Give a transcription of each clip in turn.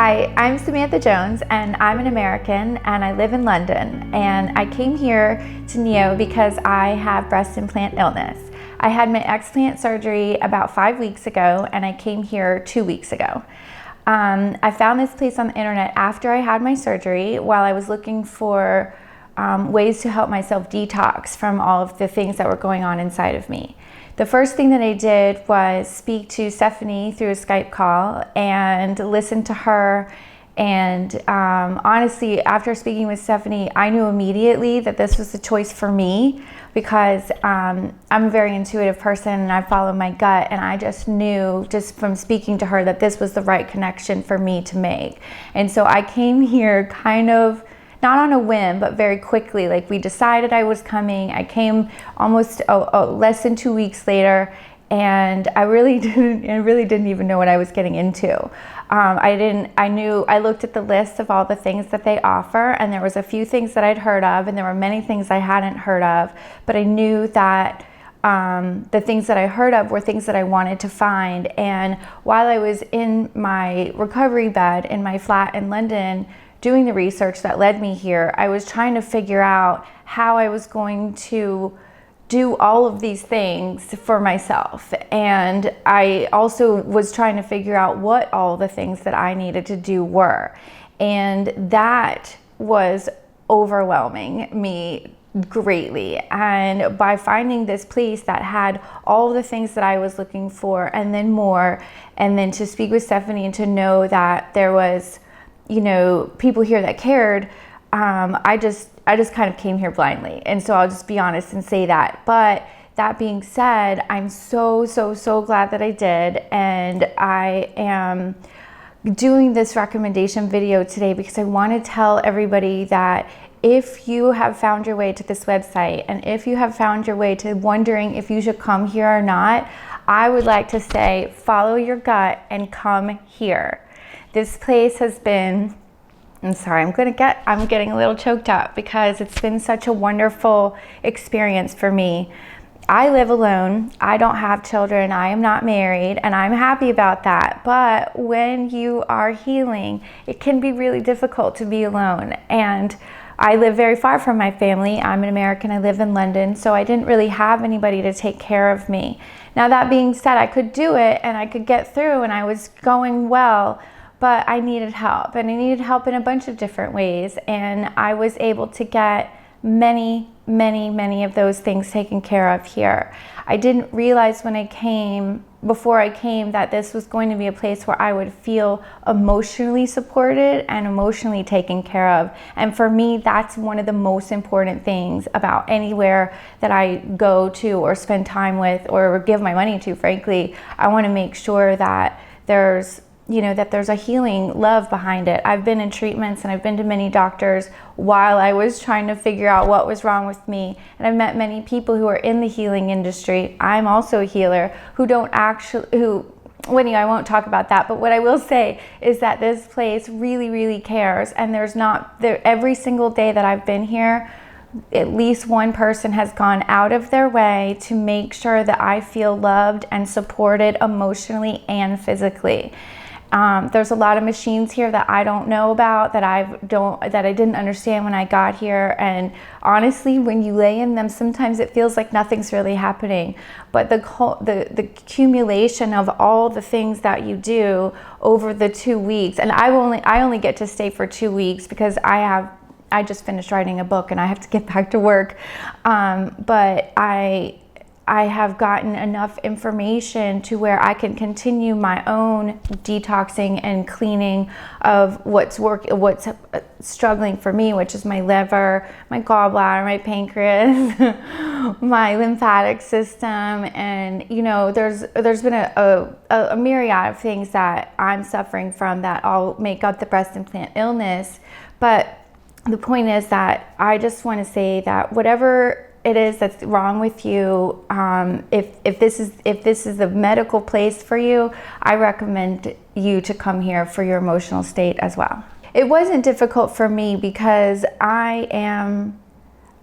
Hi, I'm Samantha Jones and I'm an American and I live in London, and I came here to Neomed because I have breast implant illness. I had my explant surgery about 5 weeks ago and I came here 2 weeks ago. I found this place on the internet after I had my surgery while I was looking for ways to help myself detox from all of the things that were going on inside of me. The first thing that I did was speak to Stephanie through a Skype call and listen to her. And honestly, after speaking with Stephanie, I knew immediately that this was the choice for me because I'm a very intuitive person and I follow my gut, and I just knew just from speaking to her that this was the right connection for me to make. And so I came here kind of not on a whim, but very quickly. Like, we decided I was coming. I came almost less than 2 weeks later, and I really didn't even know what I was getting into. I looked at the list of all the things that they offer, and there was a few things that I'd heard of, and there were many things I hadn't heard of, but I knew that the things that I heard of were things that I wanted to find. And while I was in my recovery bed in my flat in London, doing the research that led me here, I was trying to figure out how I was going to do all of these things for myself. And I also was trying to figure out what all the things that I needed to do were. And that was overwhelming me greatly. And by finding this place that had all the things that I was looking for and then more, and then to speak with Stephanie and to know that there was, you know, people here that cared, I just kind of came here blindly. And so I'll just be honest and say that. But that being said, I'm so glad that I did. And I am doing this recommendation video today because I want to tell everybody that if you have found your way to this website, and if you have found your way to wondering if you should come here or not, I would like to say, follow your gut and come here. This place has been, I'm getting a little choked up because it's been such a wonderful experience for me. I live alone. I don't have children. I am not married, and I'm happy about that. But when you are healing, it can be really difficult to be alone. And I live very far from my family. I'm an American. I live in London, so I didn't really have anybody to take care of me. Now, that being said, I could do it and I could get through and I was going well, but I needed help, and I needed help in a bunch of different ways. And I was able to get many of those things taken care of here. I didn't realize before I came, that this was going to be a place where I would feel emotionally supported and emotionally taken care of. And for me, that's one of the most important things about anywhere that I go to or spend time with or give my money to, frankly. I want to make sure that there's a healing love behind it. I've been in treatments and I've been to many doctors while I was trying to figure out what was wrong with me. And I've met many people who are in the healing industry. I'm also a healer I won't talk about that, but what I will say is that this place really cares. And every single day that I've been here, at least one person has gone out of their way to make sure that I feel loved and supported emotionally and physically. There's a lot of machines here that I don't know about, that I didn't understand when I got here. And honestly, when you lay in them, sometimes it feels like nothing's really happening. But the accumulation of all the things that you do over the 2 weeks, and I only get to stay for 2 weeks because I just finished writing a book and I have to get back to work. But I have gotten enough information to where I can continue my own detoxing and cleaning of what's struggling for me, which is my liver, my gallbladder, my pancreas, my lymphatic system. And there's been a myriad of things that I'm suffering from that all make up the breast implant illness. But the point is that I just want to say that whatever it is that's wrong with you, if this is the medical place for you, I recommend you to come here for your emotional state as well. It wasn't difficult for me because I'm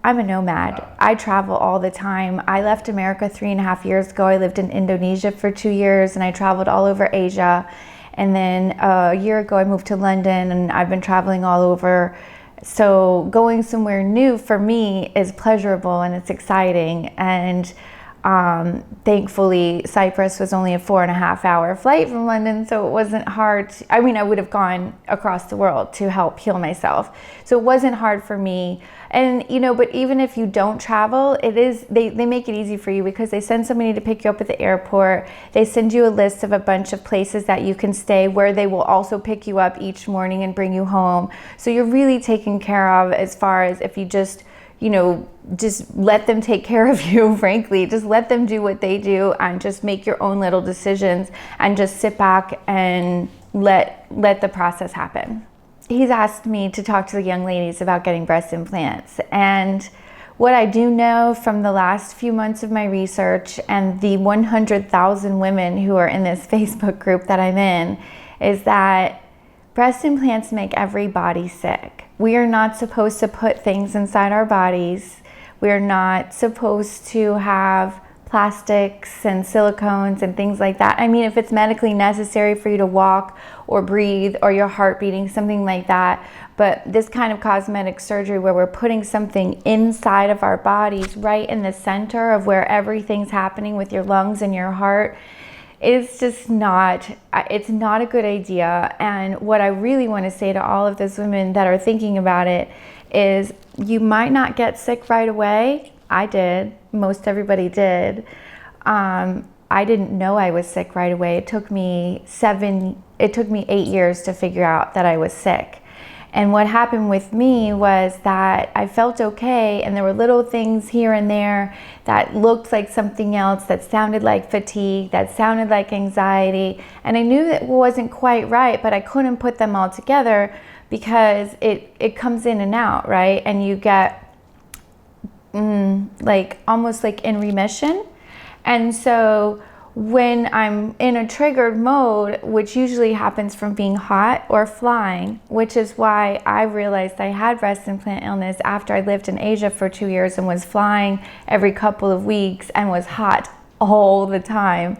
a nomad. I travel all the time. I left America 3.5 years ago. I lived in Indonesia for 2 years and I traveled all over Asia. And then a year ago I moved to London, and I've been traveling all over. So going somewhere new for me is pleasurable and it's exciting. And thankfully Cyprus was only a 4.5-hour flight from London, so it wasn't hard. I would have gone across the world to help heal myself. So it wasn't hard for me. And but even if you don't travel, they make it easy for you, because they send somebody to pick you up at the airport. They send you a list of a bunch of places that you can stay, where they will also pick you up each morning and bring you home. So you're really taken care of, as far as if you just let them take care of you, frankly. Just let them do what they do, and just make your own little decisions, and just sit back and let the process happen. He's asked me to talk to the young ladies about getting breast implants. And what I do know from the last few months of my research and the 100,000 women who are in this Facebook group that I'm in, is that breast implants make every body sick. We are not supposed to put things inside our bodies. We are not supposed to have plastics and silicones and things like that. If it's medically necessary for you to walk or breathe, or your heart beating, something like that. But this kind of cosmetic surgery, where we're putting something inside of our bodies, right in the center of where everything's happening with your lungs and your heart, it's not a good idea. And what I really want to say to all of those women that are thinking about it is, you might not get sick right away. I did. Most everybody did. I didn't know I was sick right away. It took me 8 years to figure out that I was sick. And what happened with me was that I felt okay, and there were little things here and there that looked like something else, that sounded like fatigue, that sounded like anxiety. And I knew that it wasn't quite right, but I couldn't put them all together, because it comes in and out, right? And you get almost like in remission. And so when I'm in a triggered mode, which usually happens from being hot or flying, which is why I realized I had breast implant illness after I lived in Asia for 2 years and was flying every couple of weeks and was hot all the time.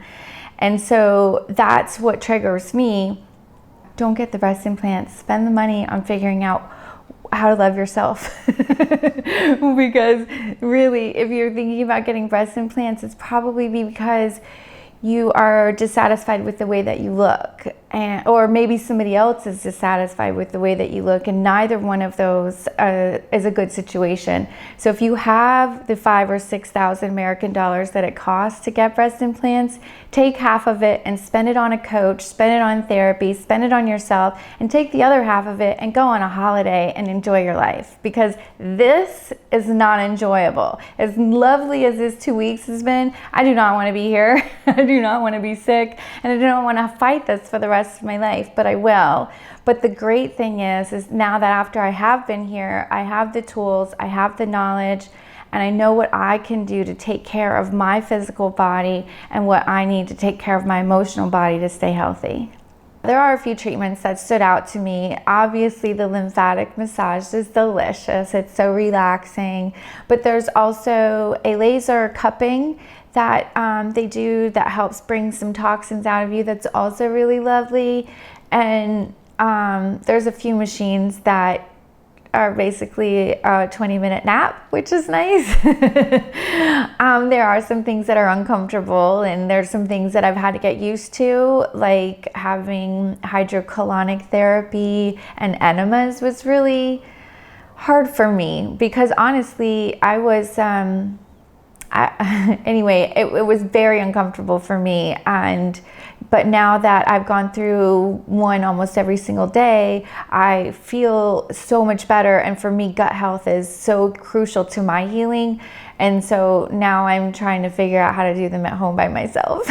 And so that's what triggers me. Don't get the breast implants. Spend the money on figuring out how to love yourself. Because really, if you're thinking about getting breast implants, it's probably because you are dissatisfied with the way that you look, or maybe somebody else is dissatisfied with the way that you look, and neither one of those is a good situation. So if you have the $5,000 or $6,000 American dollars that it costs to get breast implants, take half of it and spend it on a coach, spend it on therapy, spend it on yourself, and take the other half of it and go on a holiday and enjoy your life, because this is not enjoyable. As lovely as this 2 weeks has been, I do not want to be here. I do not want to be sick, and I don't want to fight this for the rest of my life, but I will. But the great thing is now that after I have been here, I have the tools, I have the knowledge, and I know what I can do to take care of my physical body and what I need to take care of my emotional body to stay healthy. There are a few treatments that stood out to me. Obviously, the lymphatic massage is delicious. It's so relaxing. But there's also a laser cupping that they do that helps bring some toxins out of you. That's also really lovely. And there's a few machines that are basically a 20-minute nap, which is nice. There are some things that are uncomfortable, and there's some things that I've had to get used to, like having hydrocolonic therapy and enemas was really hard for me, because honestly, I was, anyway, it was very uncomfortable for me. But now that I've gone through one almost every single day, I feel so much better. And for me, gut health is so crucial to my healing. And so now I'm trying to figure out how to do them at home by myself.